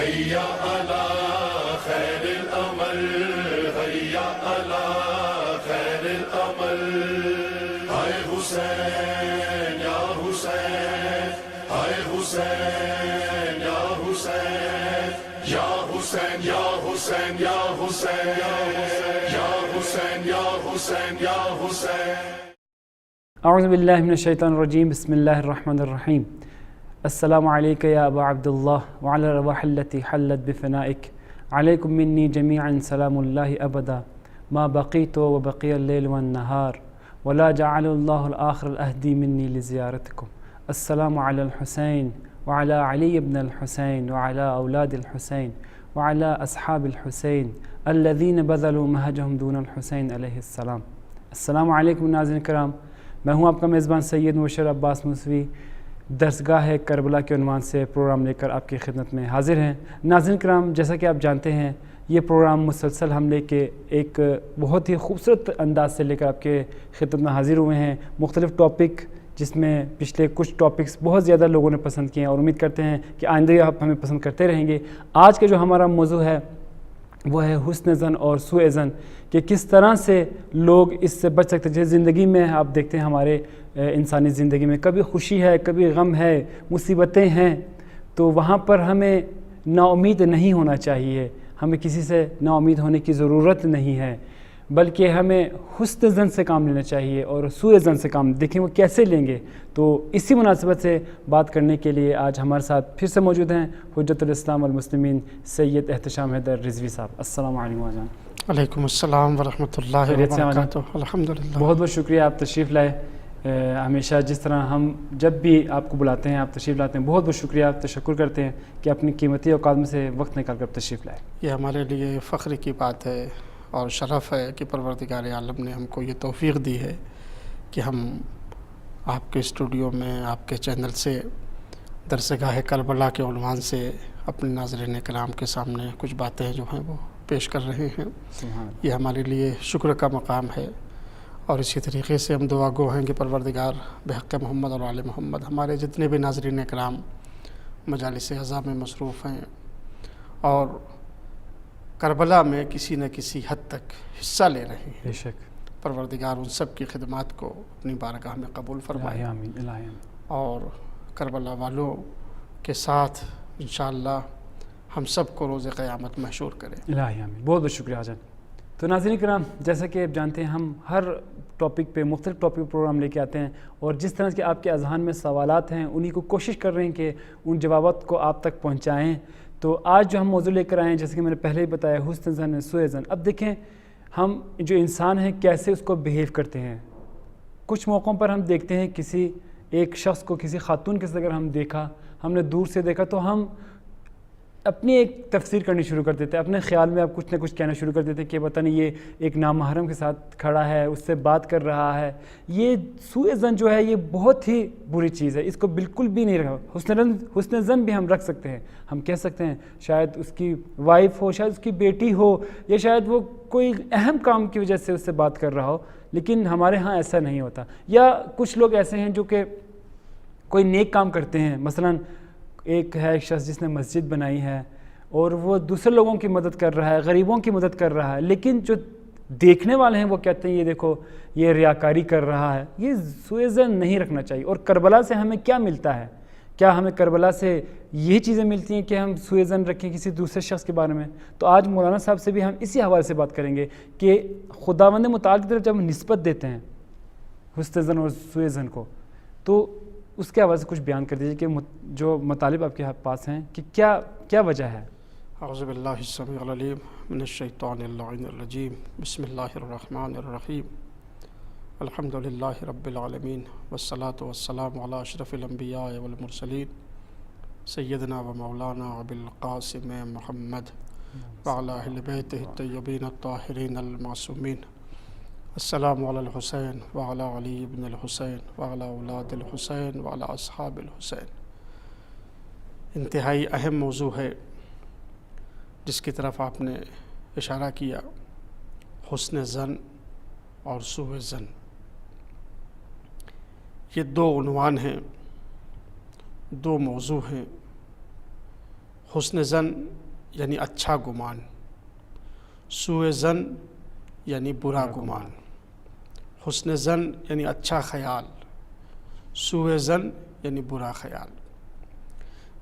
هيا على خير الأمل هيا على خير الأمل هاي حسين يا حسين هاي حسين يا حسين يا حسين يا حسين يا حسين يا حسين يا حسين يا حسين أعوذ بالله من الشيطان الرجيم بسم الله الرحمن الرحيم السلام عليك يا أبا عبد الله وعلى الأرواح التي حلت بفنائك عليكم مني جميعا سلام الله أبدا ما بقيت وبقي الليل والنهار ولا جعل الله الآخر الأهدي مني لزيارتكم السلام على الحسين وعلى علي بن الحسين وعلى أولاد الحسين وعلى أصحاب الحسين الذين بذلوا مهجهم دون الحسين عليه السلام السلام علیکم ناظرین کرام، میں ہوں آپ کا میزبان سید مبشر عباس موسوی، درسگاہ کربلا کے عنوان سے پروگرام لے کر آپ کی خدمت میں حاضر ہیں۔ ناظرین کرام، جیسا کہ آپ جانتے ہیں یہ پروگرام مسلسل ہم لے کے ایک بہت ہی خوبصورت انداز سے لے کر آپ کے خدمت میں حاضر ہوئے ہیں۔ مختلف ٹاپک جس میں پچھلے کچھ ٹاپکس بہت زیادہ لوگوں نے پسند کیے ہیں اور امید کرتے ہیں کہ آئندہ آپ ہمیں پسند کرتے رہیں گے۔ آج کا جو ہمارا موضوع ہے وہ ہے حسن ظن اور سوء ظن، کہ کس طرح سے لوگ اس سے بچ سکتے ہیں۔ جیسے زندگی میں آپ دیکھتے ہیں ہمارے انسانی زندگی میں کبھی خوشی ہے، کبھی غم ہے، مصیبتیں ہیں، تو وہاں پر ہمیں نا امید نہیں ہونا چاہیے، ہمیں کسی سے نا امید ہونے کی ضرورت نہیں ہے، بلکہ ہمیں حسن ظن سے کام لینا چاہیے اور سوء ظن سے کام دیکھیں وہ کیسے لیں گے۔ تو اسی مناسبت سے بات کرنے کے لیے آج ہمارے ساتھ پھر سے موجود ہیں حجت الاسلام والمسلمین سید احتشام حیدر رضوی صاحب۔ السلام علیکم آجان۔ علیکم السلام ورحمۃ اللہ وبرکاتہ۔ الحمدللہ، بہت بہت شکریہ، آپ تشریف لائے۔ ہمیشہ جس طرح ہم جب بھی آپ کو بلاتے ہیں آپ تشریف لاتے ہیں، بہت بہت شکریہ، تشکر کرتے ہیں کہ اپنی قیمتی اوقات میں سے وقت نکال کر تشریف لائے۔ یہ ہمارے لیے فخر کی بات ہے اور شرف ہے کہ پروردگار عالم نے ہم کو یہ توفیق دی ہے کہ ہم آپ کے اسٹوڈیو میں آپ کے چینل سے درسگاہ کربلا کے عنوان سے اپنے ناظرین کرام کے سامنے کچھ باتیں جو ہیں وہ پیش کر رہے ہیں۔ یہ ہمارے لیے شکر کا مقام ہے، اور اسی طریقے سے ہم دعا گو ہیں کہ پروردگار بحق محمد اور آل محمد ہمارے جتنے بھی ناظرین کرام مجالس عزا میں مصروف ہیں اور کربلا میں کسی نہ کسی حد تک حصہ لے رہے ہیں، بے شک پروردگار ان سب کی خدمات کو اپنی بارگاہ میں قبول فرمائے آمین الہی آمین۔ اور کربلا والوں کے ساتھ انشاءاللہ ہم سب کو روز قیامت محشور کرے۔ الہی آمین۔ بہت بہت شکریہ آجان۔ تو ناظرین کرام، جیسا کہ آپ جانتے ہیں ہم ہر ٹاپک پہ مختلف ٹاپک پروگرام لے کے آتے ہیں، اور جس طرح کے آپ کے اذہان میں سوالات ہیں انہی کو کوشش کر رہے ہیں کہ ان جوابات کو آپ تک پہنچائیں۔ تو آج جو ہم موضوع لے کر آئے ہیں، جیسے کہ میں نے پہلے ہی بتایا، حسن ظن سوء ظن۔ اب دیکھیں ہم جو انسان ہیں کیسے اس کو بیہیو کرتے ہیں۔ کچھ موقعوں پر ہم دیکھتے ہیں کسی ایک شخص کو، کسی خاتون کے ساتھ اگر ہم دیکھا، ہم نے دور سے دیکھا، تو ہم اپنی ایک تفسیر کرنی شروع کر دیتے ہیں، اپنے خیال میں اب کچھ نہ کچھ کہنا شروع کر دیتے ہیں کہ پتہ نہیں یہ ایک نامحرم کے ساتھ کھڑا ہے، اس سے بات کر رہا ہے۔ یہ سوء ظن جو ہے یہ بہت ہی بری چیز ہے، اس کو بالکل بھی نہیں رکھا۔ حسن ظن بھی ہم رکھ سکتے ہیں، ہم کہہ سکتے ہیں شاید اس کی وائف ہو، شاید اس کی بیٹی ہو، یا شاید وہ کوئی اہم کام کی وجہ سے اس سے بات کر رہا ہو، لیکن ہمارے ہاں ایسا نہیں ہوتا۔ یا کچھ لوگ ایسے ہیں جو کہ کوئی نیک کام کرتے ہیں، مثلاً ایک ہے شخص جس نے مسجد بنائی ہے اور وہ دوسرے لوگوں کی مدد کر رہا ہے، غریبوں کی مدد کر رہا ہے، لیکن جو دیکھنے والے ہیں وہ کہتے ہیں یہ دیکھو یہ ریاکاری کر رہا ہے۔ یہ سوء ظن نہیں رکھنا چاہیے۔ اور کربلا سے ہمیں کیا ملتا ہے؟ کیا ہمیں کربلا سے یہی چیزیں ملتی ہیں کہ ہم سوء ظن رکھیں کسی دوسرے شخص کے بارے میں؟ تو آج مولانا صاحب سے بھی ہم اسی حوالے سے بات کریں گے کہ خداوند متعال کی طرف جب ہم نسبت دیتے ہیں حسن ظن اور سوء ظن کو، تو اس کے حوالے سے کچھ بیان کر دیجیے کہ جو مطالب آپ کے پاس ہیں کہ کیا وجہ ہے؟ اعوذ باللہ السمیع العلیم من الشیطان اللعین الرجیم، بسم اللہ الرحمن الرحیم، الحمدللہ رب العالمین، والصلاة والسلام علی اشرف الانبیاء والمرسلین، سیدنا و مولانا ابی القاسم محمد وعلی اہل بیتہ الطیبین الطاہرین المعصومین، السلام علی الحسین وعلی علی بن الحسین وعلی اولاد الحسین وعلی اصحاب الحسین۔ انتہائی اہم موضوع ہے جس کی طرف آپ نے اشارہ کیا، حسن ظن اور سوء ظن۔ یہ دو عنوان ہیں، دو موضوع ہیں۔ حسن زن یعنی اچھا گمان، سوء زن یعنی برا گمان، حسن زن یعنی اچھا خیال، سوء زن یعنی برا خیال۔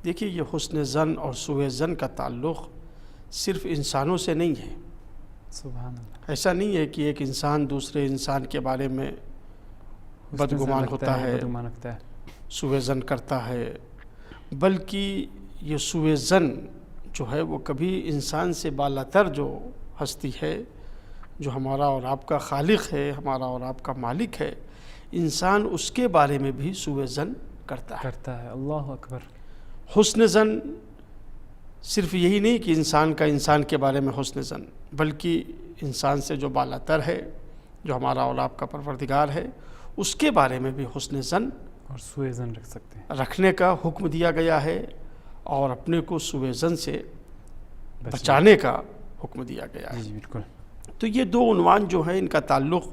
دیکھیے یہ حسن زن اور سوء زن کا تعلق صرف انسانوں سے نہیں ہے۔ سبحان اللہ۔ ایسا نہیں ہے کہ ایک انسان دوسرے انسان کے بارے میں بدگمان ہوتا ہے، بدگمان رکھتا ہے، سوء زن کرتا ہے، بلکہ یہ سوء زن جو ہے وہ کبھی انسان سے بالاتر جو ہستی ہے، جو ہمارا اور آپ کا خالق ہے، ہمارا اور آپ کا مالک ہے، انسان اس کے بارے میں بھی سوء زن کرتا ہے۔ اللہ اکبر۔ حسن زن صرف یہی نہیں کہ انسان کا انسان کے بارے میں حسن زن، بلکہ انسان سے جو بالاتر ہے، جو ہمارا اور آپ کا پروردگار ہے، اس کے بارے میں بھی حسن زن اور سوء زن رکھ سکتے ہیں، رکھنے کا حکم دیا گیا ہے، اور اپنے کو سوء زن سے بچانے کا حکم دیا گیا ہے۔ جی بالکل۔ تو یہ دو عنوان جو ہیں ان کا تعلق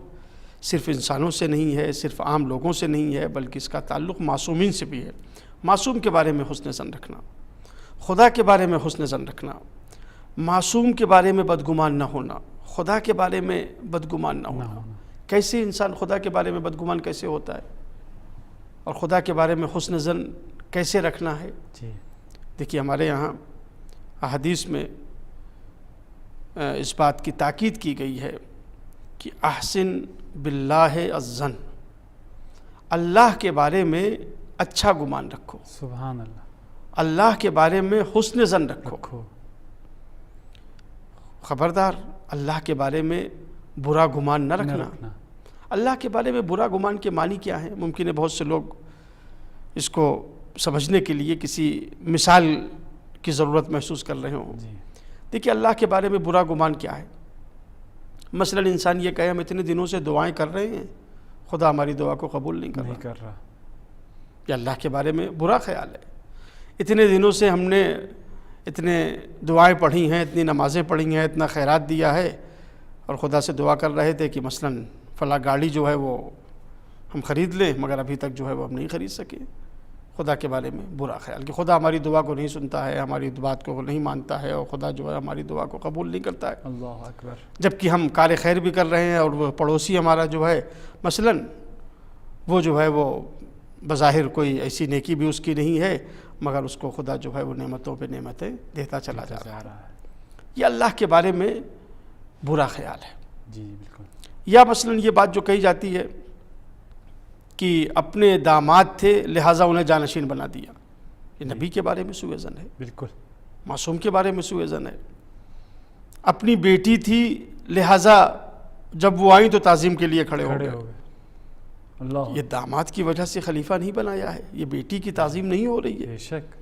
صرف انسانوں سے نہیں ہے، صرف عام لوگوں سے نہیں ہے، بلکہ اس کا تعلق معصومین سے بھی ہے۔ معصوم کے بارے میں حسن زن رکھنا، خدا کے بارے میں حسن زن رکھنا، معصوم کے بارے میں بدگمان نہ ہونا، خدا کے بارے میں بدگمان نہ ہونا۔ کیسے انسان خدا کے بارے میں بدگمان کیسے ہوتا ہے، اور خدا کے بارے میں حسن زن کیسے رکھنا ہے؟ جی دیکھیے ہمارے یہاں احادیث میں اس بات کی تاکید کی گئی ہے کہ احسن باللہ الظن، اللہ کے بارے میں اچھا گمان رکھو، سبحان اللہ، اللہ کے بارے میں حسن زن رکھو۔ خبردار اللہ کے بارے میں برا گمان نہ رکھنا۔ اللہ کے بارے میں برا گمان کے معنی کیا ہے؟ ممکن ہے بہت سے لوگ اس کو سمجھنے کے لیے کسی مثال کی ضرورت محسوس کر رہے ہوں۔ دیکھیے اللہ کے بارے میں برا گمان کیا ہے؟ مثلا انسان یہ کہے ہم اتنے دنوں سے دعائیں کر رہے ہیں، خدا ہماری دعا کو قبول نہیں کر رہا، یہ اللہ کے بارے میں برا خیال ہے۔ اتنے دنوں سے ہم نے اتنے دعائیں پڑھی ہیں، اتنی نمازیں پڑھی ہیں، اتنا خیرات دیا ہے، اور خدا سے دعا کر رہے تھے کہ مثلا فلاں گاڑی جو ہے وہ ہم خرید لیں، مگر ابھی تک جو ہے وہ ہم نہیں خرید سکے۔ خدا کے بارے میں برا خیال کہ خدا ہماری دعا کو نہیں سنتا ہے، ہماری بات کو نہیں مانتا ہے، اور خدا جو ہے ہماری دعا کو قبول نہیں کرتا ہے۔ اللہ اکبر۔ جبکہ ہم کار خیر بھی کر رہے ہیں، اور وہ پڑوسی ہمارا جو ہے مثلا وہ جو ہے وہ بظاہر کوئی ایسی نیکی بھی اس کی نہیں ہے، مگر اس کو خدا جو ہے وہ نعمتوں پہ نعمتیں دیتا چلا جا رہا ہے۔ یہ اللہ کے بارے میں برا خیال ہے۔ جی بالکل۔ یا مثلا یہ بات جو کہی جاتی ہے کہ اپنے داماد تھے لہٰذا انہیں جانشین بنا دیا، یہ نبی کے بارے میں سوء زن ہے، بالکل معصوم کے بارے میں سوء زن ہے۔ اپنی بیٹی تھی لہٰذا جب وہ آئیں تو تعظیم کے لیے کھڑے ہو گئے، اللہ، یہ داماد کی وجہ سے خلیفہ نہیں بنایا ہے، یہ بیٹی کی تعظیم نہیں ہو رہی ہے، بے شک،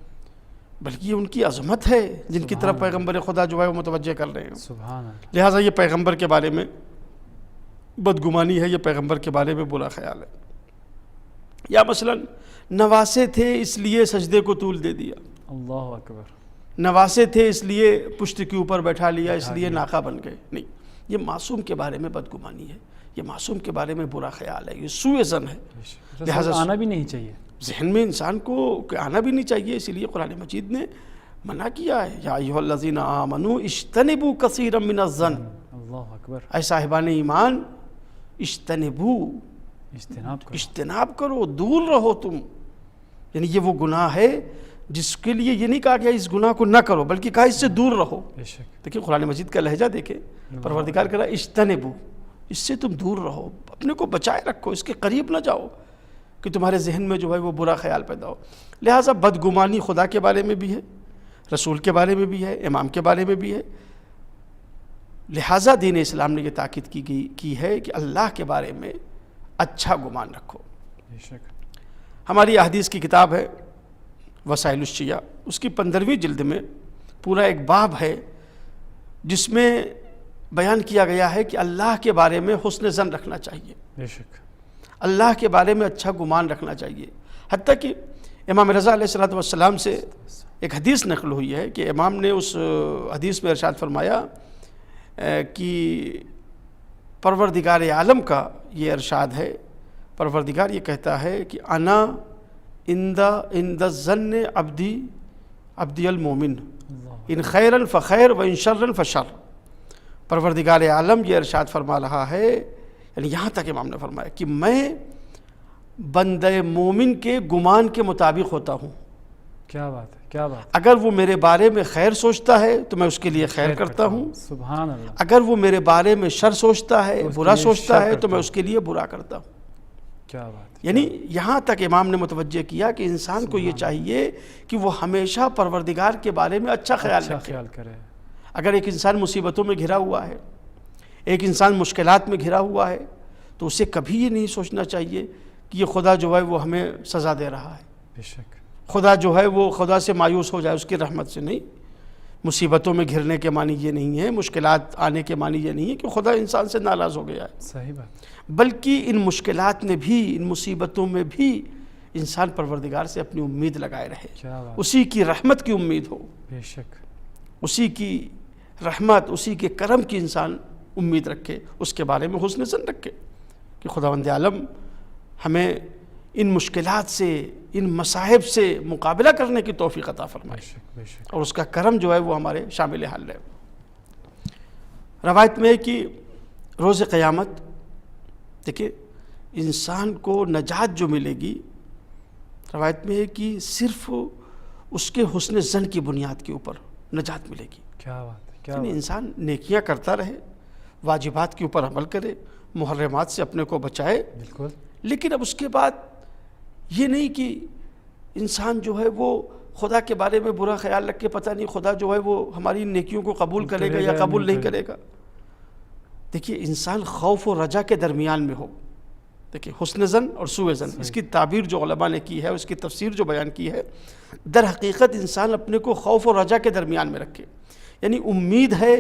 بلکہ یہ ان کی عظمت ہے جن کی طرف پیغمبر خدا جو ہے وہ متوجہ کر رہے ہیں۔ سبحان اللہ۔ لہٰذا یہ پیغمبر کے بارے میں بدگمانی ہے، یہ پیغمبر کے بارے میں برا خیال ہے۔ یا مثلا نواسے تھے اس لیے سجدے کو طول دے دیا، اللہ اکبر، نواسے تھے اس لیے پشت کے اوپر بیٹھا لیا، اس لیے ناقہ بن گئے، نہیں، یہ معصوم کے بارے میں بدگمانی ہے، یہ معصوم کے بارے میں برا خیال ہے، یہ سوء زن ہے۔ لہٰذا آنا بھی نہیں چاہیے، ذہن میں انسان کو آنا بھی نہیں چاہیے، اسی لیے قرآن مجید نے منع کیا ہے، یا ایھا الذین آمنوا اجتنبوا کثیرا من الظن، اللہ اکبر، اے صاحبان ایمان اجتنبوا، اجتناب کرو، دور رہو تم، یعنی یہ وہ گناہ ہے جس کے لیے یہ نہیں کہا گیا اس گناہ کو نہ کرو، بلکہ کہا اس سے دور رہو۔ دیکھیں قرآن مجید کا لہجہ دیکھیں، پروردگار کہہ رہا ہے اجتنبوا، اس سے تم دور رہو، اپنے کو بچائے رکھو، اس کے قریب نہ جاؤ کہ تمہارے ذہن میں جو ہے وہ برا خیال پیدا ہو۔ لہٰذا بدگمانی خدا کے بارے میں بھی ہے، رسول کے بارے میں بھی ہے، امام کے بارے میں بھی ہے۔ لہٰذا دین اسلام نے یہ تاکید کی ہے کہ اللہ کے بارے میں اچھا گمان رکھو۔ ہماری احادیث کی کتاب ہے وسائل الشیعہ، اس کی 15ویں جلد میں پورا ایک باب ہے جس میں بیان کیا گیا ہے کہ اللہ کے بارے میں حسن ظن رکھنا چاہیے، بے شک اللہ کے بارے میں اچھا گمان رکھنا چاہیے۔ حتیٰ کہ امام رضا علیہ السلام سے ایک حدیث نقل ہوئی ہے کہ امام نے اس حدیث میں ارشاد فرمایا کہ پروردگار عالم کا یہ ارشاد ہے، پروردگار یہ کہتا ہے کہ انا عند الظن عبدی المومن، ان خیرن فخیر و ان شرن فشر. پروردگار عالم یہ ارشاد فرما رہا ہے، یعنی یہاں تک امام نے فرمایا کہ میں بندہ مومن کے گمان کے مطابق ہوتا ہوں. کیا بات ہے، کیا بات. اگر وہ میرے بارے میں خیر سوچتا ہے تو میں اس کے لیے خیر کرتا ہوں. سبحان اللہ. اگر وہ میرے بارے میں شر سوچتا ہے، برا سوچتا ہے تو میں اس کے لیے برا کرتا ہوں. کیا بات. یعنی یہاں تک امام نے متوجہ کیا کہ انسان کو یہ چاہیے کہ وہ ہمیشہ پروردگار کے بارے میں اچھا خیال کرے. اگر ایک انسان مصیبتوں میں گھرا ہوا ہے، ایک انسان مشکلات میں گھرا ہوا ہے، تو اسے کبھی یہ نہیں سوچنا چاہیے کہ یہ خدا جو ہے وہ ہمیں سزا دے رہا ہے. بے شک. خدا جو ہے وہ خدا سے مایوس ہو جائے، اس کی رحمت سے نہیں. مصیبتوں میں گھرنے کے معنی یہ نہیں ہے، مشکلات آنے کے معنی یہ نہیں ہے کہ خدا انسان سے ناراض ہو گیا ہے. صحیح بات. بلکہ ان مشکلات میں بھی، ان مصیبتوں میں بھی انسان پروردگار سے اپنی امید لگائے رہے. کیا بات. اسی کی رحمت کی امید ہو. بے شک. اسی کی رحمت، اسی کے کرم کی انسان امید رکھے، اس کے بارے میں حسن ظن رکھے کہ خداوند عالم ہمیں ان مشکلات سے، ان مصائب سے مقابلہ کرنے کی توفیق عطا فرمائے. بے شک. بے شک. اور اس کا کرم جو ہے وہ ہمارے شامل حال ہے. روایت میں ہے کہ روز قیامت دیکھیں انسان کو نجات جو ملے گی، روایت میں ہے کہ صرف اس کے حسن ظن کی بنیاد کے اوپر نجات ملے گی. کیا بات ہے، کیا یعنی بات. انسان نیکیاں کرتا رہے، واجبات کے اوپر عمل کرے، محرمات سے اپنے کو بچائے، بالکل. لیکن اب اس کے بعد یہ نہیں کہ انسان جو ہے وہ خدا کے بارے میں برا خیال رکھ کے پتہ نہیں خدا جو ہے وہ ہماری نیکیوں کو قبول کرے گا یا قبول نہیں کرے گا. دیکھیے انسان خوف و رجا کے درمیان میں ہو. دیکھیے حسن ظن اور سوء ظن، اس کی تعبیر جو علماء نے کی ہے، اس کی تفسیر جو بیان کی ہے، در حقیقت انسان اپنے کو خوف و رجا کے درمیان میں رکھے. یعنی امید ہے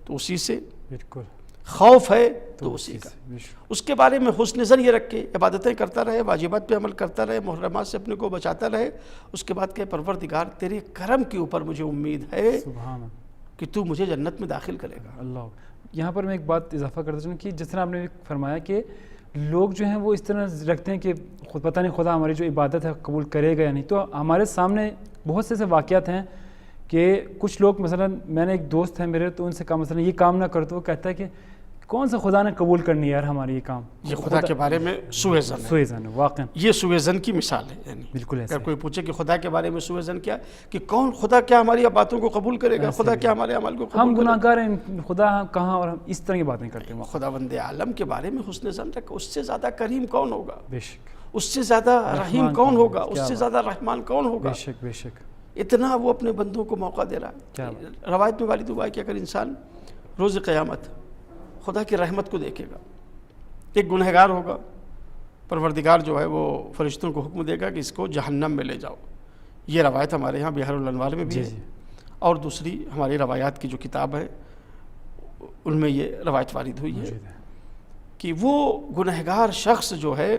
تو اسی سے، بالکل. خوف ہے تو اسی کا. بے شک. اس کے بارے میں حسن ظن یہ رکھے، عبادتیں کرتا رہے، واجبات پہ عمل کرتا رہے، محرمات سے اپنے کو بچاتا رہے. اس کے بعد کہ پروردگار تیرے کرم کے اوپر مجھے امید ہے سبحان کہ تو مجھے جنت میں داخل کرے گا. اللہ. یہاں پر میں ایک بات اضافہ کرتا چاہوں کہ جس طرح آپ نے فرمایا کہ لوگ جو ہیں وہ اس طرح رکھتے ہیں کہ خود پتہ نہیں خدا ہماری جو عبادت ہے قبول کرے گا یا نہیں. تو ہمارے سامنے بہت سے ایسے واقعات ہیں کہ کچھ لوگ مثلا، میں نے ایک دوست ہے میرے، تو ان سے کہا مثلا یہ کام نہ کر، تو وہ کہتا ہے کہ کون سا خدا نے قبول کرنی ہے یار ہماری یہ کام. یہ خدا کے بارے میں سوء ظن ہے. سوء ظن ہے واقعا. یہ سوء ظن کی مثال ہے. یعنی بالکل ایسا. اگر کوئی پوچھے کہ خدا کے بارے میں سوء ظن کیا، کہ کون خدا کیا ہماری باتوں کو قبول کرے گا، خدا کیا ہمارے عمل کو قبول ہم کرے گا. گناہگار ہیں، خدا کہاں، اور ہم اس طرح کی باتیں کرتے ہیں. خداوند عالم کے بارے میں حسن ظن رکھ. اس سے زیادہ کریم کون ہوگا؟ بے شک. اس سے زیادہ رحیم کون ہوگا؟ اس سے زیادہ رحمان کون ہوگا؟ بے شک. بے شک. اتنا وہ اپنے بندوں کو موقع دے رہا ہے. روایت میں والد ہوا ہے کہ اگر انسان روز قیامت خدا کی رحمت کو دیکھے گا، ایک گنہگار ہوگا، پروردگار جو ہے وہ فرشتوں کو حکم دے گا کہ اس کو جہنم میں لے جاؤ. یہ روایت ہمارے ہاں بہار الانوار میں بھی ہے، اور دوسری ہماری روایات کی جو کتاب ہے ان میں یہ روایت وارد ہوئی ہے کہ وہ گنہگار شخص جو ہے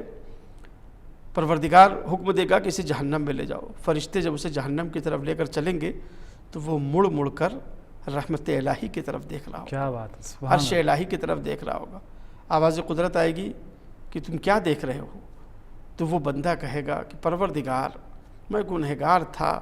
پروردگار حکم دے گا کہ اسے جہنم میں لے جاؤ. فرشتے جب اسے جہنم کی طرف لے کر چلیں گے تو وہ مڑ مڑ کر رحمت الہی کی طرف دیکھ رہا ہوگا. کیا بات ہے. عرش الہی کی طرف دیکھ رہا ہوگا. آواز قدرت آئے گی کہ تم کیا دیکھ رہے ہو؟ تو وہ بندہ کہے گا کہ پروردگار میں گنہگار تھا،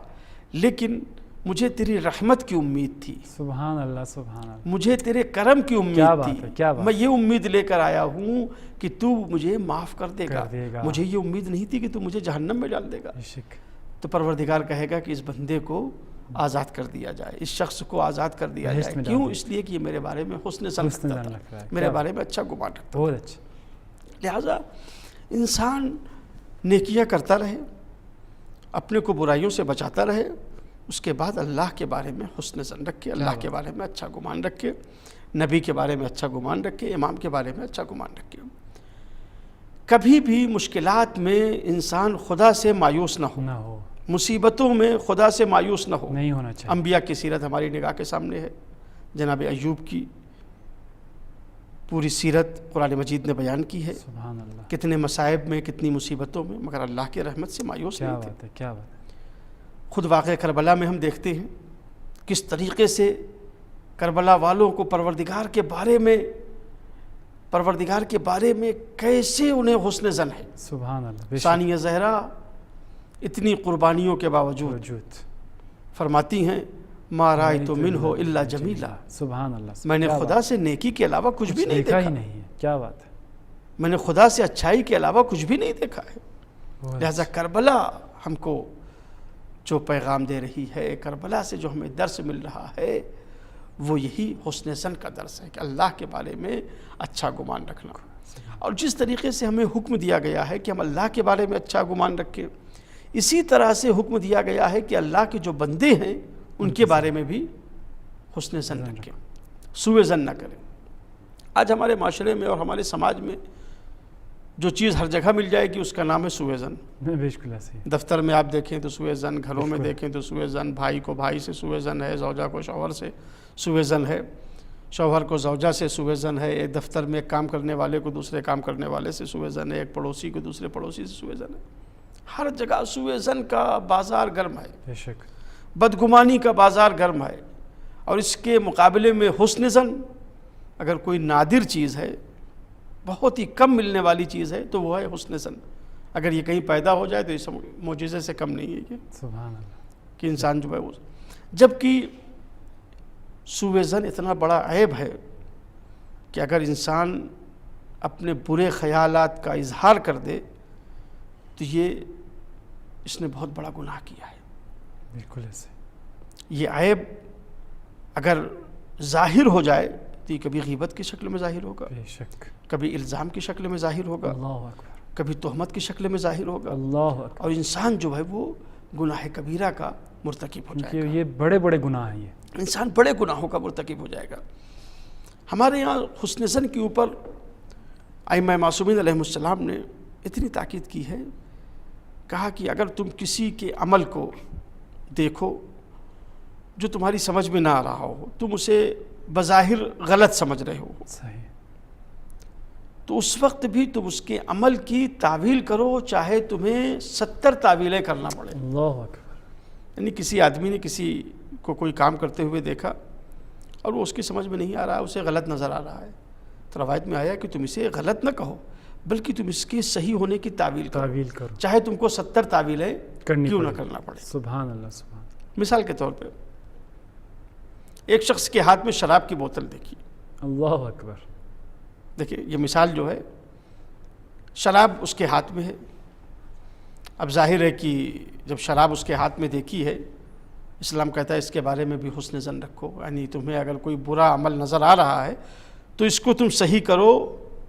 لیکن مجھے تیری رحمت کی امید تھی. سبحان اللہ. سبحان اللہ. مجھے تیرے کرم کی امید تھی. کیا بات. میں یہ امید لے کر آیا ہوں کہ تو مجھے معاف کر دے گا. مجھے یہ امید نہیں تھی کہ تو مجھے جہنم میں ڈال دے گا. تو پروردگار کہے گا کہ اس بندے کو آزاد کر دیا جائے، اس شخص کو آزاد کر دیا جائے. کیوں؟ اس لیے کہ یہ میرے بارے میں حسن ظن رکھتا تھا، میرے بارے میں اچھا گمان رکھتا. بہت اچھا. لہٰذا انسان نیکیاں کرتا رہے، اپنے کو برائیوں سے بچاتا رہے، اس کے بعد اللہ کے بارے میں حسن ظن رکھے، اللہ کے بارے میں اچھا گمان رکھے، نبی کے بارے میں اچھا گمان رکھے، امام کے بارے میں اچھا گمان رکھے. کبھی بھی مشکلات میں انسان خدا سے مایوس نہ ہو، مصیبتوں میں خدا سے مایوس نہ ہو. نہیں ہونا چاہیے. انبیاء کی سیرت ہماری نگاہ کے سامنے ہے. جناب ایوب کی پوری سیرت قرآن مجید نے بیان کی ہے. سبحان اللہ. کتنے مصائب میں، کتنی مصیبتوں میں، مگر اللہ کی رحمت سے مایوس نہیں تھے. کیا بات ہے. خود واقعہ کربلا میں ہم دیکھتے ہیں کس طریقے سے کربلا والوں کو پروردگار کے بارے میں کیسے انہیں حسن ظن ہے. سبحان اللہ. ثانیہ زہرا اتنی قربانیوں کے باوجود فرماتی ہیں ما رأیت منہ الا جمیلا، سبحان اللہ، میں نے کیا خدا بات، سے نیکی کے علاوہ کچھ بھی نہیں دیکھا ہی دیکھا، نہیں ہے، کیا بات ہے، میں نے خدا سے اچھائی کے علاوہ کچھ بھی نہیں دیکھا ہے۔ بہت لہٰذا کربلا ہم کو جو پیغام دے رہی ہے، کربلا سے جو ہمیں درس مل رہا ہے، وہ یہی حسن ظن کا درس ہے کہ اللہ کے بارے میں اچھا گمان رکھنا۔ اور جس طریقے سے ہمیں حکم دیا گیا ہے کہ ہم اللہ کے بارے میں اچھا گمان رکھیں، اسی طرح سے حکم دیا گیا ہے کہ اللہ کے جو بندے ہیں ان کے بارے میں بھی حسن ظن رکھیں، سوء ظن نہ کریں۔ آج ہمارے معاشرے میں اور ہمارے سماج میں جو چیز ہر جگہ مل جائے گی اس کا نام ہے سوء ظن۔ بالکل ایسے ہی، دفتر میں آپ دیکھیں تو سوء ظن، گھروں میں دیکھیں تو سوء ظن، بھائی کو بھائی سے سوء ظن ہے، زوجہ کو شوہر سے سوء ظن ہے، شوہر کو زوجہ سے سوء ظن ہے، ایک دفتر میں ایک کام کرنے والے کو دوسرے کام کرنے والے سے سوء ظن ہے، ایک پڑوسی کو دوسرے پڑوسی سے سوء ظن ہے۔ ہر جگہ سوء ظن کا بازار گرم ہے، بے شک، بدگمانی کا بازار گرم ہے۔ اور اس کے مقابلے میں حسن ظن اگر کوئی نادر چیز ہے، بہت ہی کم ملنے والی چیز ہے تو وہ ہے حسن ظن۔ اگر یہ کہیں پیدا ہو جائے تو اس معجزے سے کم نہیں ہے یہ سبحان اللہ، کہ انسان جو ہے وہ، جبکہ سوء ظن اتنا عیب عیب ہے کہ اگر انسان اپنے برے خیالات کا اظہار کر دے تو اس نے بہت بڑا گناہ کیا ہے۔ بالکل ایسے، یہ عیب اگر ظاہر ہو جائے تو یہ کبھی غیبت کی شکل میں ظاہر ہوگا، بے شک، کبھی الزام کی شکل میں ظاہر ہوگا، اللہ اکبر، کبھی تہمت کی شکل میں ظاہر ہوگا، اللہ اکبر، اور انسان جو ہے وہ گناہ کبیرہ کا مرتکب ہو جائے کہ گا، یہ بڑے بڑے گناہ ہیں یہ، انسان بڑے گناہوں کا مرتکب ہو جائے گا۔ ہمارے یہاں حسن ظن کے اوپر ائمہ معصومین علیہ السلام نے اتنی تاکید کی ہے، کہا کہ اگر تم کسی کے عمل کو دیکھو جو تمہاری سمجھ میں نہ آ رہا ہو، تم اسے بظاہر غلط سمجھ رہے ہو، صحیح، تو اس وقت بھی تم اس کے عمل کی تعویل کرو، چاہے تمہیں 70 تعویلیں کرنا پڑے۔ اللہ اکبر، یعنی کسی آدمی نے کسی کو کوئی کام کرتے ہوئے دیکھا اور وہ اس کی سمجھ میں نہیں آ رہا ہے، اسے غلط نظر آ رہا ہے، تو روایت میں آیا کہ تم اسے غلط نہ کہو بلکہ تم اس کے صحیح ہونے کی تعویل کرو، چاہے تم کو 70 تعویلیں کیوں نہ کرنا پڑے۔ سبحان اللہ، سبحان اللہ، مثال کے طور پہ ایک شخص کے ہاتھ میں شراب کی بوتل دیکھی، اللہ اکبر، دیکھیں یہ مثال جو ہے، شراب اس کے ہاتھ میں ہے۔ اب ظاہر ہے کہ جب شراب اس کے ہاتھ میں دیکھی ہے، اسلام کہتا ہے اس کے بارے میں بھی حسن ظن رکھو، یعنی تمہیں اگر کوئی برا عمل نظر آ رہا ہے تو اس کو تم صحیح کرو،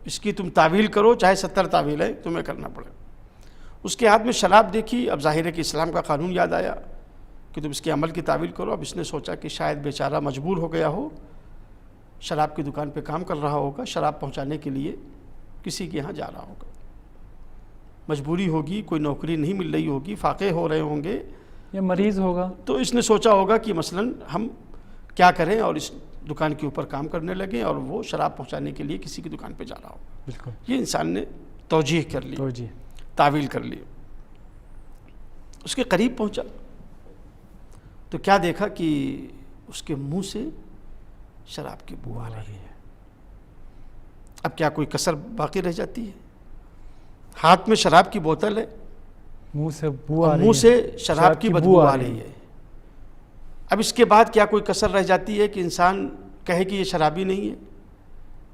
اس کی تم تعویل کرو، چاہے 70 تعویلیں تمہیں کرنا پڑے۔ اس کے ہاتھ میں شراب دیکھی، اب ظاہر ہے کہ اسلام کا قانون یاد آیا کہ تم اس کے عمل کی تعویل کرو۔ اب اس نے سوچا کہ شاید بیچارہ مجبور ہو گیا ہو، شراب کی دکان پہ کام کر رہا ہوگا، شراب پہنچانے کے لیے کسی کے یہاں جا رہا ہوگا، مجبوری ہوگی، کوئی نوکری نہیں مل رہی ہوگی، فاقے ہو رہے ہوں گے، یہ مریض ہوگا، تو اس نے سوچا ہوگا کہ مثلاً ہم کیا کریں، اور اس دکان کے اوپر کام کرنے لگے اور وہ شراب پہنچانے کے لیے کسی کی دکان پہ جا رہا ہوگا۔ بالکل، یہ انسان نے توجیہ کر لی، جی، تعویل کر لی۔ اس کے قریب پہنچا تو کیا دیکھا کہ اس کے منہ سے شراب کی بو آ رہی ہے۔ اب کیا کوئی کسر باقی رہ جاتی ہے؟ ہاتھ میں شراب کی بوتل ہے، منہ سے بو آ رہی ہے، منہ سے شراب کی بدبو آ رہی ہے۔ اب اس کے بعد کیا کوئی کسر رہ جاتی ہے کہ انسان کہے کہ یہ شرابی نہیں ہے؟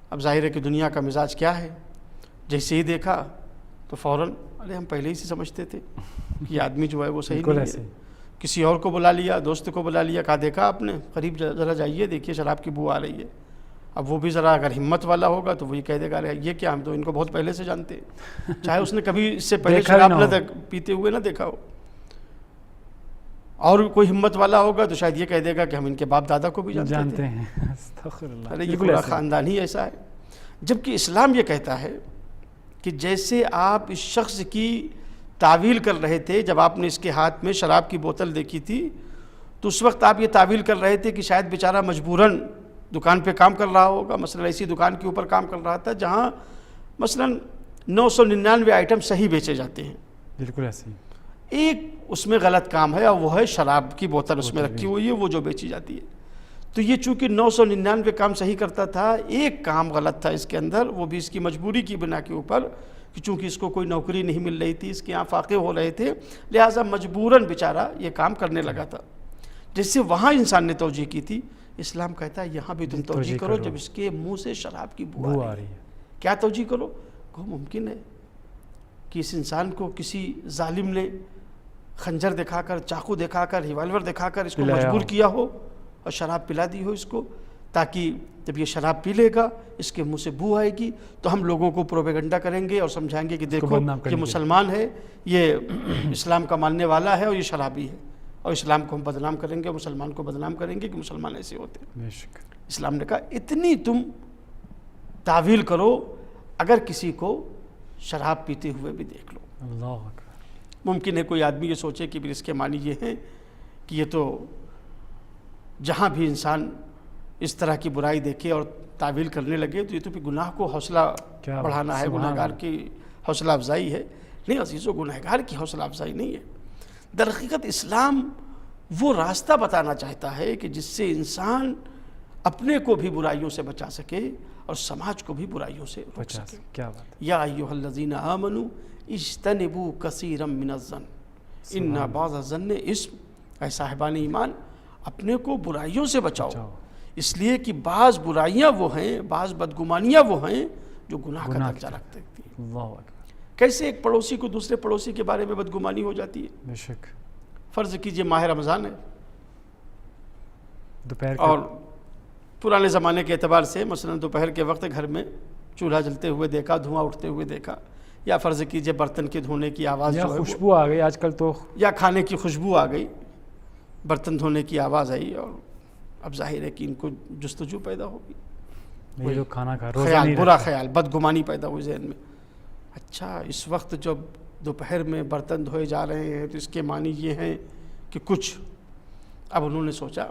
اب ظاہر ہے کہ دنیا کا مزاج کیا ہے، جیسے ہی دیکھا تو فوراً ارے ہم پہلے ہی سے سمجھتے تھے کہ یہ آدمی جو ہے وہ صحیح نہیں ہے۔ کسی اور کو بلا لیا، دوست کو بلا لیا، کہا دیکھا آپ نے، قریب ذرا جائیے، دیکھیے شراب کی بو آ رہی ہے۔ اب وہ بھی ذرا اگر ہمت والا ہوگا تو وہی کہہ دے گا یہ کیا، ہم تو ان کو بہت پہلے سے جانتے ہیں، چاہے اس نے کبھی اس سے پہلے شراب نہ پیتے ہوئے نہ دیکھا ہو۔ اور کوئی ہمت والا ہوگا تو شاید یہ کہہ دے گا کہ ہم ان کے باپ دادا کو بھی جانتے ہیں، استغفر اللہ، ارے یہ پورا خاندان ہی ایسا ہے۔ جبکہ اسلام یہ کہتا ہے کہ جیسے آپ اس شخص کی تعویل کر رہے تھے، جب آپ نے اس کے ہاتھ میں شراب کی بوتل دیکھی تھی تو اس وقت آپ یہ تعویل کر رہے تھے کہ شاید بیچارہ مجبوراً دکان پہ کام کر رہا ہوگا، مثلا ایسی دکان کے اوپر کام کر رہا تھا جہاں مثلا 999 آئٹم صحیح بیچے جاتے ہیں، بالکل ایسے ہی، ایک اس میں غلط کام ہے اور وہ ہے شراب کی بوتل اس میں رکھی ہوئی ہے وہ جو بیچی جاتی ہے۔ تو یہ چونکہ 999 کام صحیح کرتا تھا، ایک کام غلط تھا اس کے اندر، وہ بھی اس کی مجبوری کی بنا کے اوپر کہ چونکہ اس کو کوئی نوکری نہیں مل رہی تھی، اس کے یہاں فاقے ہو رہے تھے، لہٰذا مجبوراً بیچارہ یہ کام کرنے لگا تھا۔ جیسے وہاں انسان نے توجہ کی تھی، اسلام کہتا ہے یہاں بھی تم توجہ کرو جب اس کے منہ سے شراب کی بو آ رہی ہے۔ کیا توجہ کرو؟ وہ ممکن ہے کہ اس انسان کو کسی ظالم نے خنجر دکھا کر، چاقو دکھا کر، ریوالور دکھا کر اس کو مجبور کیا ہو اور شراب پلا دی ہو اس کو، تاکہ جب یہ شراب پی لے گا اس کے منہ سے بو آئے گی تو ہم لوگوں کو پروپیگنڈا کریں گے اور سمجھائیں گے کہ دیکھو یہ مسلمان ہے، یہ اسلام کا ماننے والا ہے اور یہ شرابی ہے، اور اسلام کو ہم بدنام کریں گے، مسلمان کو بدنام کریں گے کہ مسلمان ایسے ہوتے ہیں۔ اسلام نے کہا اتنی تم تعویل کرو، اگر کسی کو شراب پیتے ہوئے بھی دیکھ لو۔ اللہ اکبر۔ ممکن ہے کوئی آدمی یہ سوچے کہ اس کے معنی یہ ہیں کہ یہ تو جہاں بھی انسان اس طرح کی برائی دیکھے اور تعویل کرنے لگے تو یہ تو پھر گناہ کو حوصلہ بڑھانا ہے، گناہگار کی حوصلہ افزائی ہے۔ نہیں عزیزو، گناہگار کی حوصلہ افزائی نہیں ہے۔ در حقیقت اسلام وہ راستہ بتانا چاہتا ہے کہ جس سے انسان اپنے کو بھی برائیوں سے بچا سکے اور سماج کو بھی برائیوں سے روک سکے۔ کیا بات ہے۔ یا ایھا الذین آمنوا اجتنبوا کثیرا من الظن ان بعض الظن اثم۔ اے صاحبان ایمان، اپنے کو برائیوں سے بچاؤ، اس لیے کہ بعض برائیاں وہ ہیں، بعض بدگمانیاں وہ ہیں جو گناہ کا درجہ رکھتے ہیں۔ اللہ اکبر۔ کیسے ایک پڑوسی کو دوسرے پڑوسی کے بارے میں بدگمانی ہو جاتی ہے؟ بے شک۔ فرض کیجئے ماہ رمضان ہے دوپہر اور پرانے زمانے کے اعتبار سے مثلا دوپہر کے وقت گھر میں چولہا جلتے ہوئے دیکھا، دھواں اٹھتے ہوئے دیکھا، یا فرض کیجئے برتن کے دھونے کی آواز یا جو ہے خوشبو آ گئی آج کل تو، یا کھانے کی خوشبو آ گئی، برتن دھونے کی آواز آئی، اور اب ظاہر ہے کہ ان کو جستجو پیدا ہوگی، یہ جو کھانا کھا روزہ خیال، نہیں برا خیال، بدگمانی پیدا ہوئی ذہن میں۔ اچھا اس وقت جب دوپہر میں برتن دھوئے جا رہے ہیں تو اس کے معنی یہ ہیں کہ کچھ، اب انہوں نے سوچا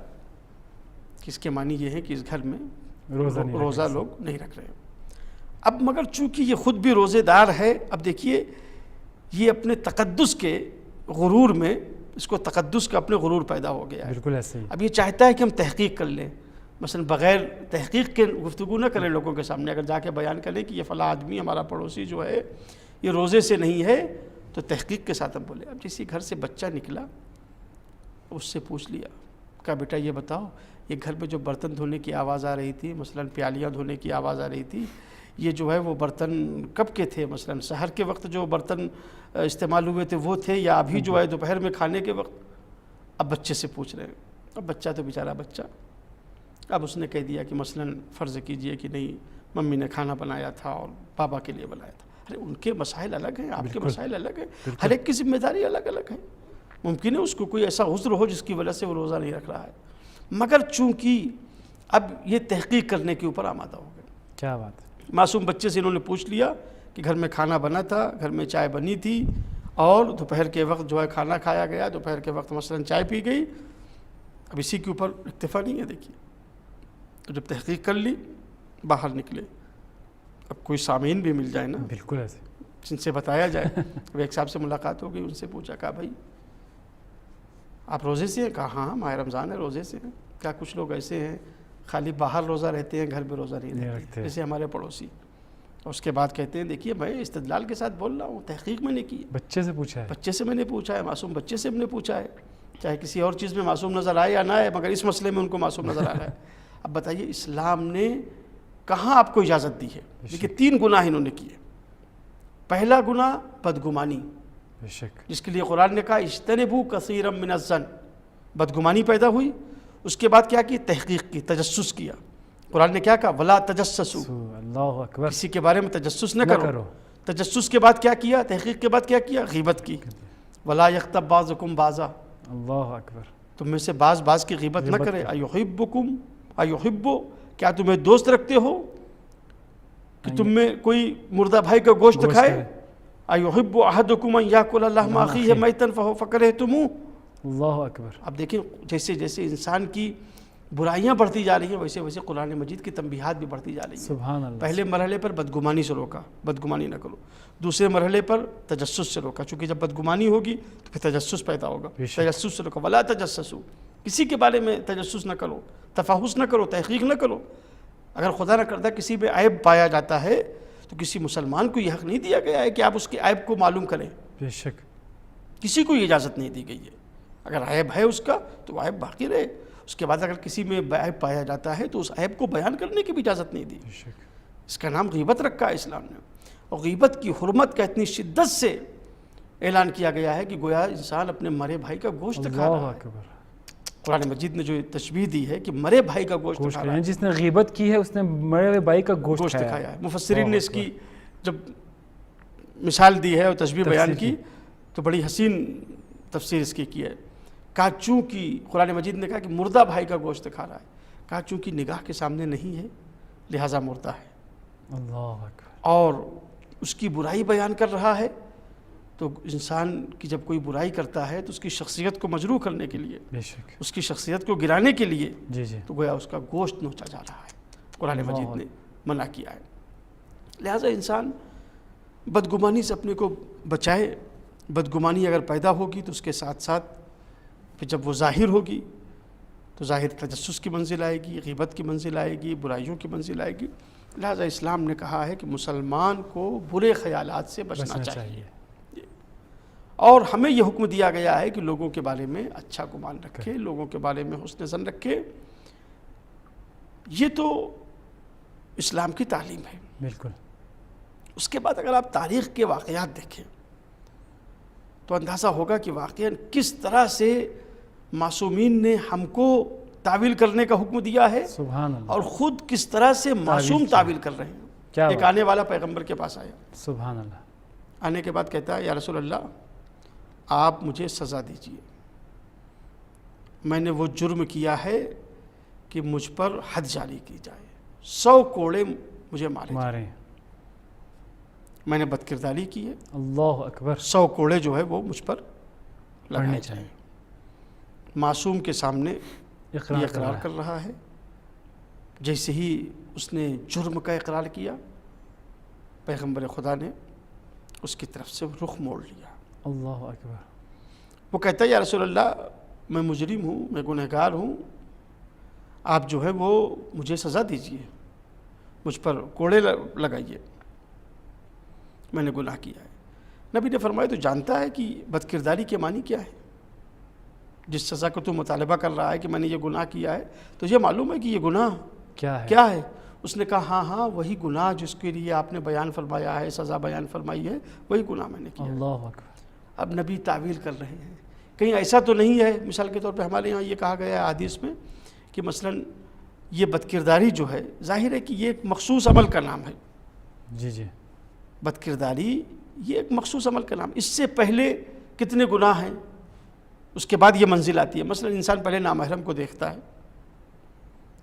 کہ اس کے معنی یہ ہے کہ اس گھر میں روزہ لوگ نہیں رکھ رہے ہیں۔ اب مگر چونکہ یہ خود بھی روزے دار ہے، اب دیکھیے یہ اپنے تقدس کے غرور میں، اس کو تقدس کا اپنے غرور پیدا ہو گیا ہے۔ بالکل ایسے ہی۔ اب یہ چاہتا ہے کہ ہم تحقیق کر لیں، مثلا بغیر تحقیق کے گفتگو نہ کریں لوگوں کے سامنے، اگر جا کے بیان کریں کہ یہ فلاں آدمی ہمارا پڑوسی جو ہے یہ روزے سے نہیں ہے تو تحقیق کے ساتھ ہم بولے۔ اب جیسے گھر سے بچہ نکلا، اس سے پوچھ لیا، کہا بیٹا یہ بتاؤ، یہ گھر میں جو برتن دھونے کی آواز آ رہی تھی، مثلا پیالیاں دھونے کی آواز آ رہی تھی، یہ جو ہے وہ برتن کب کے تھے؟ مثلا سحر کے وقت جو برتن استعمال ہوئے تھے وہ تھے، یا ابھی جو ہے دوپہر میں کھانے کے وقت؟ اب بچے سے پوچھ رہے ہیں۔ اب بچہ تو بیچارہ بچہ، اب اس نے کہہ دیا کہ مثلا فرض کیجئے کہ نہیں ممی نے کھانا بنایا تھا اور پاپا کے لیے بنایا تھا۔ ارے ان کے مسائل الگ ہیں، آپ کے مسائل الگ ہیں، ہر ایک کی ذمہ داری الگ الگ ہے۔ ممکن ہے اس کو کوئی ایسا عذر ہو جس کی وجہ سے وہ روزہ نہیں رکھ رہا ہے، مگر چونکہ اب یہ تحقیق کرنے کے اوپر آمادہ ہو گئے۔ کیا بات ہے۔ معصوم بچے سے انہوں نے پوچھ لیا کہ گھر میں کھانا بنا تھا، گھر میں چائے بنی تھی، اور دوپہر کے وقت جو ہے کھانا کھایا گیا، دوپہر کے وقت مثلا چائے پی گئی۔ اب اسی کے اوپر اکتفا نہیں ہے، دیکھیے تو جب تحقیق کر لی باہر نکلے، اب کوئی سامعین بھی مل جائے نا، بالکل ایسے، جن سے بتایا جائے۔ اب ایک صاحب سے ملاقات ہو گئی، ان سے پوچھا، کہا بھائی آپ روزے سے ہیں؟ کہا ہاں ماہ رمضان ہے، روزے سے ہیں۔ کیا کچھ لوگ ایسے ہیں خالی باہر روزہ رہتے ہیں، گھر میں روزہ نہیں رکھتے، جیسے ہمارے پڑوسی؟ اور اس کے بعد کہتے ہیں دیکھیے میں استدلال کے ساتھ بول رہا ہوں، تحقیق میں نے کی، بچے سے پوچھا ہے، بچے سے میں نے پوچھا ہے، معصوم بچے سے ہم نے پوچھا ہے، چاہے کسی اور چیز میں معصوم نظر آئے یا نہ آئے، مگر اس مسئلے میں ان کو معصوم نظر آ رہا ہے۔ اب بتائیے اسلام نے کہاں آپ کو اجازت دی ہے؟ دیکھیے 3 گناہ انہوں نے کیے۔ پہلا گناہ بدگمانی، بے شک، جس کے لیے قرآن نے کہا اجتنبوا کثیرا من الظن، بدگمانی پیدا ہوئی۔ اس کے بعد کیا کی؟ تحقیق کی، تجسس کیا۔ قرآن نے کیا کہا؟ ولا تجسسوا، اللہ اکبر، کسی کے بارے میں تجسس نہ کرو۔ تجسس کے بعد کیا کیا؟ تحقیق کے بعد کیا کیا؟ غیبت کی۔ ولا یغتب بعضکم بعضا، اللہ اکبر، تم میں سے بعض کی غیبت نہ کرے۔ ایحبکم ایحب، کیا تمہیں دوست رکھتے ہو کہ تم میں کوئی مردہ بھائی کا گوشت کھائے؟ ایحب احدکم ان یاکل لحم اخیہ میتا فکرہتموہ۔ اللہ اکبر۔ اب دیکھیں جیسے جیسے انسان کی برائیاں بڑھتی جا رہی ہیں ویسے ویسے قرآن مجید کی تنبیہات بھی بڑھتی جا رہی ہیں۔ سبحان اللہ۔ پہلے مرحلے پر بدگمانی سے روکا، بدگمانی نہ کرو۔ دوسرے مرحلے پر تجسس سے روکا، چونکہ جب بدگمانی ہوگی تو پھر تجسس پیدا ہوگا، تجسس سے روکا۔ ولا تجسسوا، کسی کے بارے میں تجسس نہ کرو، تفحص نہ کرو، تحقیق نہ کرو۔ اگر خدا نہ کرتا کسی میں عیب پایا جاتا ہے تو کسی مسلمان کو یہ حق نہیں دیا گیا ہے کہ آپ اس کے عیب کو معلوم کریں، بے شک، کسی کو یہ اجازت نہیں دی گئی ہے۔ اگر عیب ہے اس کا تو وہ عیب باقی رہے. اس کے بعد اگر کسی میں عیب پایا جاتا ہے تو اس عیب کو بیان کرنے کی بھی اجازت نہیں دی. اس کا نام غیبت رکھا ہے اسلام نے. اور غیبت کی حرمت کا اتنی شدت سے اعلان کیا گیا ہے کہ گویا انسان اپنے مرے بھائی کا گوشت کھا رہا ہے. قرآن مجید نے جو تشبیہ دی ہے کہ مرے بھائی کا گوشت کھا رہا ہے. جس نے غیبت کی ہے اس نے مرے ہوئے بھائی کا گوشت کھایا ہے. مفسرین نے اس کی جب مثال دی ہے اور تشبیہ بیان کی تو بڑی حسین تفسیر اس کی ہے. کہا چونکہ قرآن مجید نے کہا کہ مردہ بھائی کا گوشت کھا رہا ہے. کہا چونکہ نگاہ کے سامنے نہیں ہے لہٰذا مردہ ہے. اللہ اکبر. اور اس کی برائی بیان کر رہا ہے تو انسان کی جب کوئی برائی کرتا ہے تو اس کی شخصیت کو مجروح کرنے کے لیے, بے شک, اس کی شخصیت کو گرانے کے لیے جی جی تو گویا اس کا گوشت نوچا جا رہا ہے. قرآن مجید نے منع کیا ہے. لہٰذا انسان بدگمانی سے اپنے کو بچائے. بدگمانی اگر پیدا ہوگی تو اس کے ساتھ ساتھ پھر جب وہ ظاہر ہوگی تو ظاہر تجسس کی منزل آئے گی, غیبت کی منزل آئے گی, برائیوں کی منزل آئے گی. لہٰذا اسلام نے کہا ہے کہ مسلمان کو برے خیالات سے بچنا چاہیے. اور ہمیں یہ حکم دیا گیا ہے کہ لوگوں کے بارے میں اچھا گمان رکھے, لوگوں کے بارے میں حسن ظن رکھے. یہ تو اسلام کی تعلیم ہے. بالکل. اس کے بعد اگر آپ تاریخ کے واقعات دیکھیں تو اندازہ ہوگا کہ واقعاً کس طرح سے معصومین نے ہم کو تعویل کرنے کا حکم دیا ہے, سبحان اللہ, اور خود کس طرح سے معصوم تعویل کر رہے ہیں. ایک آنے والا پیغمبر کے پاس آیا, سبحان اللہ, آنے کے بعد کہتا ہے یا رسول اللہ آپ مجھے سزا دیجیے, میں نے وہ جرم کیا ہے کہ مجھ پر حد جاری کی جائے, 100 کوڑے مجھے مارے. میں نے بدکرداری کی ہے, اللہ اکبر, 100 کوڑے جو ہے وہ مجھ پر لگانے چاہیے. معصوم کے سامنے یہ اقرار کر رہا ہے. جیسے ہی اس نے جرم کا اقرار کیا پیغمبر خدا نے اس کی طرف سے رخ موڑ لیا. اللہ اکبر. وہ کہتا ہے یا رسول اللہ میں مجرم ہوں, میں گنہگار ہوں, آپ جو ہے وہ مجھے سزا دیجیے, مجھ پر کوڑے لگائیے, میں نے گناہ کیا ہے. نبی نے فرمایا تو جانتا ہے کہ بدکرداری کے معنی کیا ہے؟ جس سزا کو تو مطالبہ کر رہا ہے کہ میں نے یہ گناہ کیا ہے تو یہ معلوم ہے کہ یہ گناہ کیا ہے؟ اس نے کہا ہاں وہی گناہ جس کے لیے آپ نے بیان فرمایا ہے, سزا بیان فرمائی ہے, وہی گناہ میں نے کیا. اللہ اکبر. اب نبی تعویل کر رہے ہیں, کہیں ایسا تو نہیں ہے. مثال کے طور پہ ہمارے یہاں یہ کہا گیا ہے حدیث میں کہ مثلاً یہ بدکرداری جو ہے ظاہر ہے کہ یہ ایک مخصوص عمل کا نام ہے. جی جی, بدکرداری یہ ایک مخصوص عمل کا نام. اس سے پہلے کتنے گناہ ہیں, اس کے بعد یہ منزل آتی ہے. مثلا انسان پہلے نامحرم کو دیکھتا ہے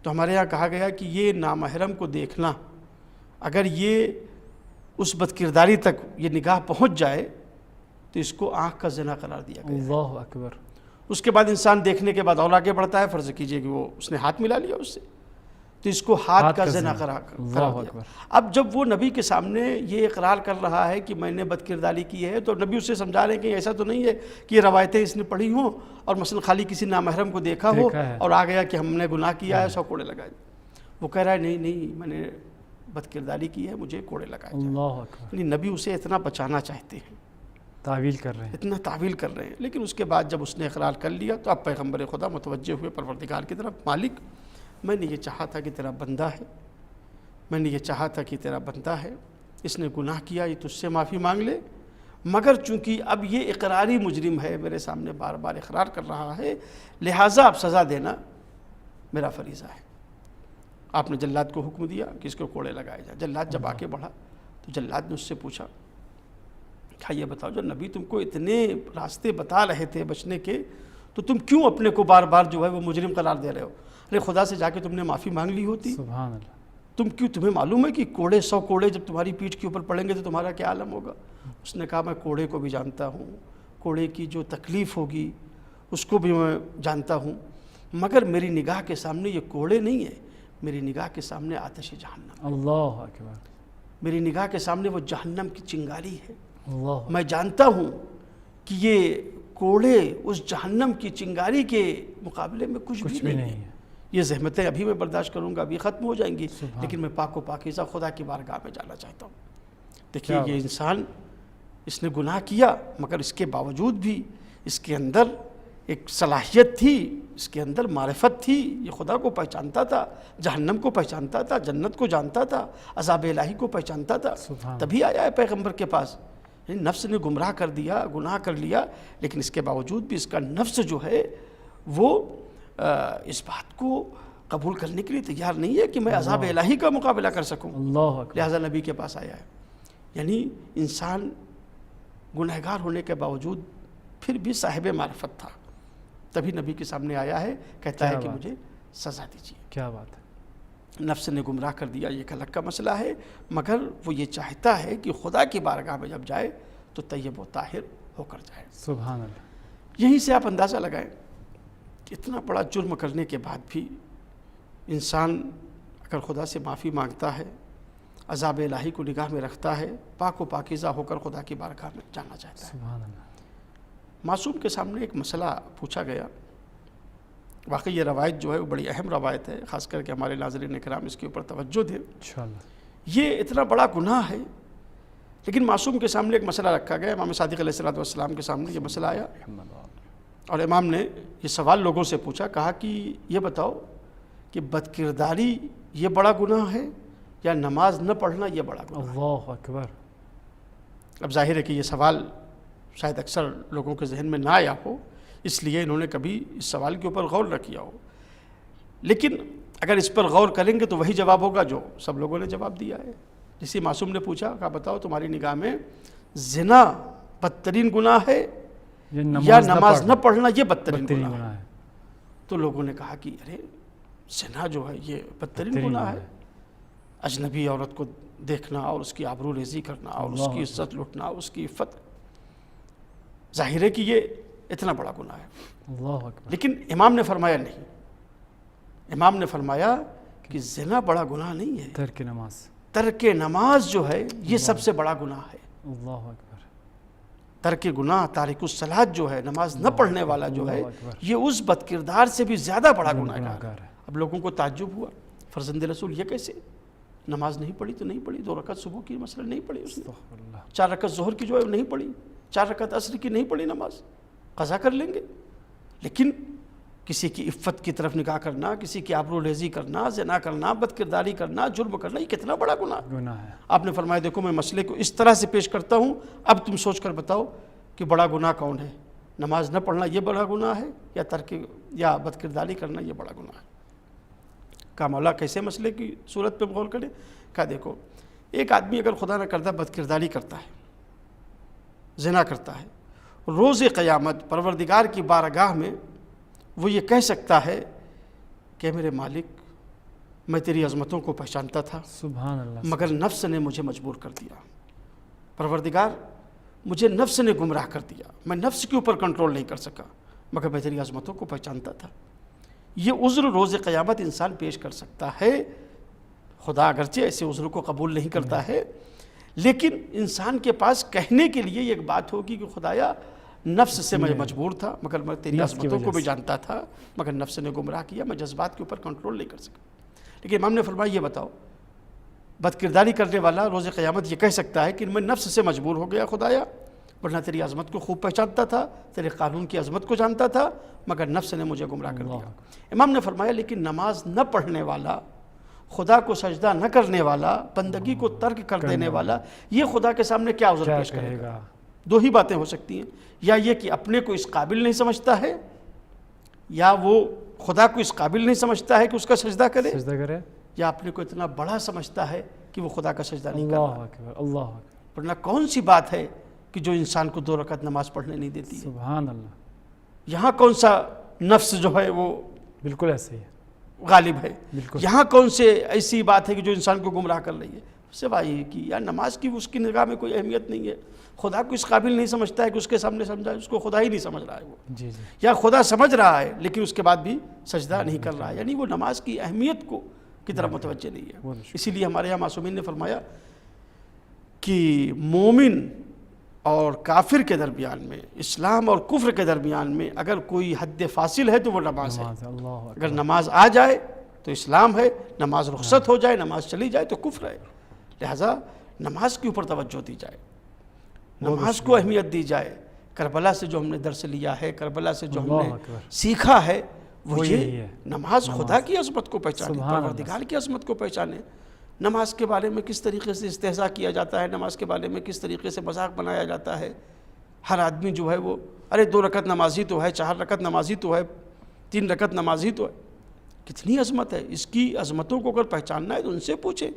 تو ہمارے یہاں کہا گیا کہ یہ نامحرم کو دیکھنا اگر یہ اس بدکرداری تک یہ نگاہ پہنچ جائے تو اس کو آنکھ کا زنا قرار دیا گیا. اللہ اکبر. اس کے بعد انسان دیکھنے کے بعد اور آگے بڑھتا ہے, فرض کیجئے کہ وہ اس نے ہاتھ ملا لیا اس سے تو اس کو ہاتھ کا زنا قرار دیا. اب جب وہ نبی کے سامنے یہ اقرار کر رہا ہے کہ میں نے بدکرداری کی ہے تو نبی اسے سمجھا رہے ہیں کہ ایسا تو نہیں ہے کہ یہ روایتیں اس نے پڑھی ہوں اور مثلا خالی کسی نامحرم کو دیکھا ہو اور آ گیا کہ ہم نے گناہ کیا ہے 100 کوڑے لگائے. وہ کہہ رہا ہے نہیں میں نے بدکرداری کی ہے, مجھے کوڑے لگائے. اللہ اکبر. یعنی نبی اسے اتنا بچانا چاہتے ہیں, تعویل کر رہے ہیں, اتنا تعویل کر رہے ہیں. لیکن اس کے بعد جب اس نے اقرار کر لیا تو اب پیغمبر خدا متوجہ ہوئے پروردگار کی طرف, مالک میں نے یہ چاہا تھا کہ تیرا بندہ ہے, میں نے یہ چاہا تھا کہ تیرا بندہ ہے, اس نے گناہ کیا, یہ تجھ سے معافی مانگ لے, مگر چونکہ اب یہ اقراری مجرم ہے, میرے سامنے بار بار اقرار کر رہا ہے, لہٰذا اب سزا دینا میرا فریضہ ہے. آپ نے جلاد کو حکم دیا کہ اس کو کوڑے لگائے جائیں. جلاد جب آگے بڑھا تو جلاد نے اس سے پوچھا کہ یہ بتاؤ جو نبی تم کو اتنے راستے بتا رہے تھے بچنے کے تو تم کیوں اپنے کو بار بار جو ہے وہ مجرم قرار دے رہے ہو؟ ارے خدا سے جا کے تم نے معافی مانگ لی ہوتی. سبحان اللہ. تمہیں معلوم ہے کہ کوڑے 100 کوڑے جب تمہاری پیٹھ کے اوپر پڑیں گے تو تمہارا کیا عالم ہوگا؟ اس نے کہا میں کوڑے کو بھی جانتا ہوں, کوڑے کی جو تکلیف ہوگی اس کو بھی میں جانتا ہوں, مگر میری نگاہ کے سامنے یہ کوڑے نہیں ہے, میری نگاہ کے سامنے آتش جہنم. اللہ اکبر. میری نگاہ کے سامنے وہ جہنم کی چنگاری ہے. اللہ. میں جانتا ہوں کہ یہ کوڑے اس جہنم کی چنگاری کے مقابلے میں کچھ بھی نہیں ہے. یہ زحمتیں ابھی میں برداشت کروں گا, ابھی ختم ہو جائیں گی, لیکن میں پاک و پاکیزہ خدا کی بارگاہ میں جانا چاہتا ہوں. دیکھیے یہ انسان اس نے گناہ کیا مگر اس کے باوجود بھی اس کے اندر ایک صلاحیت تھی اس کے اندر، معرفت تھی، یہ خدا کو پہچانتا تھا، جہنم کو پہچانتا تھا، جنت کو جانتا تھا، عذاب الہی کو پہچانتا تھا، تبھی آیا ہے پیغمبر کے پاس۔ نفس نے گمراہ کر دیا، گناہ کر لیا، لیکن اس کے باوجود بھی اس کا نفس جو ہے وہ اس بات کو قبول کرنے کے لیے تیار نہیں ہے کہ میں عذاب الہی کا مقابلہ کر سکوں، اللہ اکبر، لہٰذا نبی کے پاس آیا ہے۔ یعنی انسان گنہگار ہونے کے باوجود پھر بھی صاحب معرفت تھا، تبھی نبی کے سامنے آیا ہے، کہتا ہے کہ مجھے سزا دیجیے۔ کیا بات ہے، نفس نے گمراہ کر دیا، یہ ایک الگ کا مسئلہ ہے، مگر وہ یہ چاہتا ہے کہ خدا کی بارگاہ میں جب جائے تو طیب و طاہر ہو کر جائے۔ سبحان اللہ، یہیں سے آپ اندازہ لگائیں کہ اتنا بڑا جرم کرنے کے بعد بھی انسان اگر خدا سے معافی مانگتا ہے، عذاب الہی کو نگاہ میں رکھتا ہے، پاک و پاکیزہ ہو کر خدا کی بارگاہ میں جانا چاہتا ہے۔ سبحان اللہ، معصوم کے سامنے ایک مسئلہ پوچھا گیا، واقعی یہ روایت جو ہے وہ بڑی اہم روایت ہے، خاص کر کے ہمارے ناظرین کرام اس کے اوپر توجہ دیں۔ انشاءاللہ، یہ اتنا بڑا گناہ ہے، لیکن معصوم کے سامنے ایک مسئلہ رکھا گیا، امام صادق علیہ السلام کے سامنے یہ مسئلہ آیا، اور امام نے یہ سوال لوگوں سے پوچھا، کہا کہ یہ بتاؤ کہ بدکرداری یہ بڑا گناہ ہے یا نماز نہ پڑھنا یہ بڑا گناہ ہے؟ اللہ اکبر۔ اب ظاہر ہے کہ یہ سوال شاید اکثر لوگوں کے ذہن میں نہ آیا ہو، اس لیے انہوں نے کبھی اس سوال کے اوپر غور نہ کیا ہو، لیکن اگر اس پر غور کریں گے تو وہی جواب ہوگا جو سب لوگوں نے جواب دیا ہے۔ جسی معصوم نے پوچھا، کہا بتاؤ تمہاری نگاہ میں زنا بدترین گناہ ہے یا نماز نہ پڑھنا یہ بدترین گناہ ہے؟ تو لوگوں نے کہا کہ ارے زنا جو ہے یہ بدترین گناہ ہے، اجنبی عورت کو دیکھنا اور اس کی آبرو ریزی کرنا اور اس کی عزت لوٹنا، اس کی عفت، ظاہر ہے کہ یہ اتنا بڑا گناہ ہے۔ اللہ اکبر، لیکن امام نے فرمایا نہیں، امام نے فرمایا کہ زنا بڑا گناہ نہیں ہے، ترک نماز، ترک نماز جو ہے یہ سب سے بڑا گناہ ہے۔ اللہ اکبر، ترک گناہ، تارک الصلاۃ جو ہے، نماز نہ پڑھنے والا جو ہے، یہ اس بدکردار سے بھی زیادہ بڑا گناہگار ہے۔ اب لوگوں کو تعجب ہوا، فرزند رسول یہ کیسے؟ نماز نہیں پڑھی تو نہیں پڑھی، 2 رکعت صبح کی مثلا نہیں پڑھی اس نے، 4 رکعت ظہر کی جو ہے نہیں پڑھی، 4 رکعت عصر کی نہیں پڑھی، نماز قضا کر لیں گے۔ لیکن کسی کی عفت کی طرف نگاہ کرنا، کسی کی آبرو ریزی کرنا، زنا کرنا، بدکرداری کرنا، جرم کرنا، یہ کتنا بڑا گناہ ہے۔ آپ نے فرمایا دیکھو میں مسئلے کو اس طرح سے پیش کرتا ہوں، اب تم سوچ کر بتاؤ کہ بڑا گناہ کون ہے؟ نماز نہ پڑھنا یہ بڑا گناہ ہے یا بدکرداری کرنا یہ بڑا گناہ ہے؟ کہا مولا کیسے مسئلے کی صورت پہ غور کریں؟ کہا دیکھو ایک آدمی اگر خدا نہ کرتا بدکرداری کرتا ہے، زنا کرتا ہے، روز قیامت پروردگار کی بارگاہ میں وہ یہ کہہ سکتا ہے کہ میرے مالک میں تیری عظمتوں کو پہچانتا تھا، سبحان اللہ، مگر نفس نے مجھے مجبور کر دیا، پروردگار مجھے نفس نے گمراہ کر دیا، میں نفس کے اوپر کنٹرول نہیں کر سکا، مگر میں تیری عظمتوں کو پہچانتا تھا۔ یہ عذر روز قیامت انسان پیش کر سکتا ہے، خدا اگرچہ ایسے عذر کو قبول نہیں کرتا ہے، لیکن انسان کے پاس کہنے کے لیے ایک بات ہوگی کہ خدایا نفس سے میں مجبور تھا، مگر میں تیری عظمتوں کو بھی جانتا تھا، مگر نفس نے گمراہ کیا، میں جذبات کے اوپر کنٹرول نہیں کر سکا۔ لیکن امام نے فرمایا یہ بتاؤ بدکرداری کرنے والا روز قیامت یہ کہہ سکتا ہے کہ میں نفس سے مجبور ہو گیا خدایا، ورنہ تیری عظمت کو خوب پہچانتا تھا، تیرے قانون کی عظمت کو جانتا تھا، مگر نفس نے مجھے گمراہ کر دیا۔ امام نے فرمایا لیکن نماز نہ پڑھنے والا، خدا کو سجدہ نہ کرنے والا، بندگی کو ترک کر دینے والا، یہ خدا کے سامنے کیا عذر پیش کرے گا؟ 2 ہی باتیں ہو سکتی ہیں، یا یہ کہ اپنے کو اس قابل نہیں سمجھتا ہے، یا وہ خدا کو اس قابل نہیں سمجھتا ہے کہ اس کا سجدہ کرے، یا اپنے کو اتنا بڑا سمجھتا ہے کہ وہ خدا کا سجدہ نہیں کرتا۔ اللہ اکبر، ورنہ کون سی بات ہے کہ جو انسان کو 2 رکعت نماز پڑھنے نہیں دیتی ہے؟ سبحان اللہ، یہاں کون سا نفس جو ہے وہ بالکل ایسے ہی غالب ہے؟ یہاں کون سے ایسی بات ہے کہ جو انسان کو گمراہ کر رہی ہے؟ سوائے یہ کہ یا نماز کی اس کی نگاہ میں کوئی اہمیت نہیں ہے، خدا کو اس قابل نہیں سمجھتا ہے کہ اس کے سامنے سمجھائے، اس کو خدا ہی نہیں سمجھ رہا ہے وہ، یا خدا سمجھ رہا ہے لیکن اس کے بعد بھی سجدہ نہیں کر رہا ہے، یعنی وہ نماز کی اہمیت کو کی طرف متوجہ نہیں ہے۔ اسی لیے ہمارے یہاں معصومین نے فرمایا کہ مومن اور کافر کے درمیان میں، اسلام اور کفر کے درمیان میں اگر کوئی حد فاصل ہے تو وہ نماز ہے۔ اگر نماز آ جائے تو اسلام ہے، نماز رخصت ہو جائے، نماز چلی جائے تو کفر ہے۔ لہٰذا نماز کے اوپر توجہ دی جائے، نماز کو اہمیت دی جائے، کربلا سے جو ہم نے درس لیا ہے، کربلا سے جو ہم اللہ نے اکبر۔ سیکھا ہے وہ یہی یہ ہے، نماز خدا کی عظمت کو پہچانے، سبحان اللہ۔ پروردگار کی عظمت کو پہچانے۔ نماز کے بارے میں کس طریقے سے استہزاء کیا جاتا ہے، نماز کے بارے میں کس طریقے سے مذاق بنایا جاتا ہے۔ ہر آدمی جو ہے وہ ارے 2 رکعت نمازی تو ہے، 4 رکعت نمازی تو ہے، 3 رکعت نمازی تو ہے۔ کتنی عظمت ہے، اس کی عظمتوں کو اگر پہچاننا ہے تو ان سے پوچھیں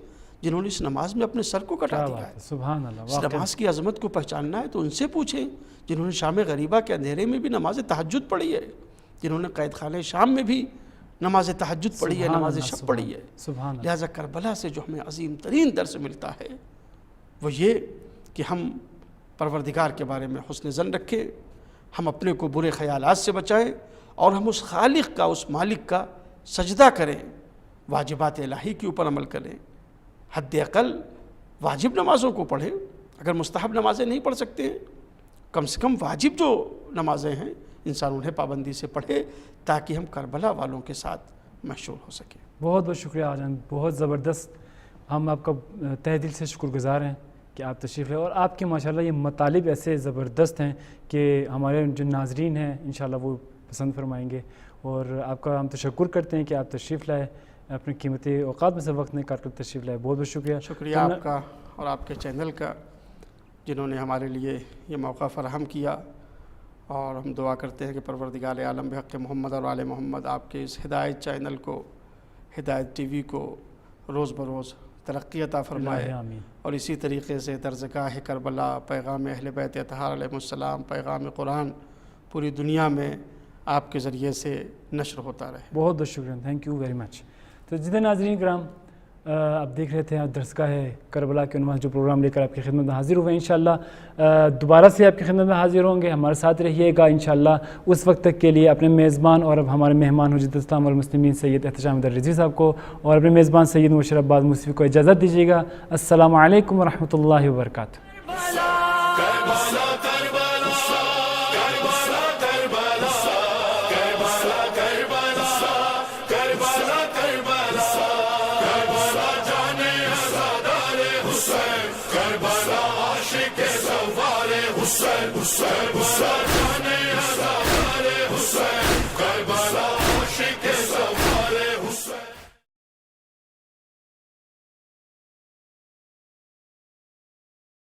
جنہوں نے اس نماز میں اپنے سر کو کٹا کیا دیا بات ہے۔ ہے، سبحان اللہ، اس واقعی نماز کی عظمت کو پہچاننا ہے تو ان سے پوچھیں جنہوں نے شام غریبہ کے اندھیرے میں بھی نماز تہجد پڑھی ہے، جنہوں نے قید خانہ شام میں بھی نماز تہجد پڑھی ہے، سبحان نماز اللہ، شب پڑھی ہے۔ سبحان اللہ۔ لہٰذا کربلا سے جو ہمیں عظیم ترین درس ملتا ہے وہ یہ کہ ہم پروردگار کے بارے میں حسن ظن رکھیں، ہم اپنے کو برے خیالات سے بچائیں اور ہم اس خالق کا، اس مالک کا سجدہ کریں، واجبات الہی کے اوپر عمل کریں۔ حد اقل واجب نمازوں کو پڑھیں، اگر مستحب نمازیں نہیں پڑھ سکتے ہیں کم سے کم واجب جو نمازیں ہیں انسان انہیں پابندی سے پڑھے تاکہ ہم کربلا والوں کے ساتھ مشہور ہو سکیں۔ بہت بہت شکریہ آجان، بہت زبردست، ہم آپ کا تہ دل سے شکر گزار ہیں کہ آپ تشریف لائے، اور آپ کے ماشاءاللہ یہ مطالب ایسے زبردست ہیں کہ ہمارے جو ناظرین ہیں انشاءاللہ وہ پسند فرمائیں گے، اور آپ کا ہم تشکر کرتے ہیں کہ آپ تشریف لائے، اپنے قیمتی اوقات میں سے وقت نکال کر تشریف لائے، بہت بہت شکریہ۔ شکریہ آپ کا اور آپ کے چینل کا جنہوں نے ہمارے لیے یہ موقع فراہم کیا، اور ہم دعا کرتے ہیں کہ پروردگار عالم بحق محمد اور آل محمد آپ کے اس ہدایت چینل کو، ہدایت ٹی وی کو روز بروز ترقی عطا فرمائے، آمین۔ اور اسی طریقے سے درزگاہ کربلا، پیغام اہل بیت اطہار علیہ السلام، پیغام قرآن پوری دنیا میں آپ کے ذریعے سے نشر ہوتا رہے۔ بہت بہت شکریہ، تھینک یو ویری مچ۔ تو جتنے ناظرین کرام آپ دیکھ رہے تھے درسگاہ کربلا کے عنوان جو پروگرام لے کر آپ کی خدمت میں حاضر ہوئے، انشاءاللہ دوبارہ سے آپ کی خدمت میں حاضر ہوں گے، ہمارے ساتھ رہیے گا انشاءاللہ۔ اس وقت تک کے لیے اپنے میزبان اور اب ہمارے مہمان حجت اسلام والمسلمین سید احتشام الرضوی صاحب کو اور اپنے میزبان سید مبشر عباس موسوی کو اجازت دیجیے گا۔ السلام علیکم ورحمۃ اللہ وبرکاتہ۔ کربلا عاشق سوار حسین، حسین، حسین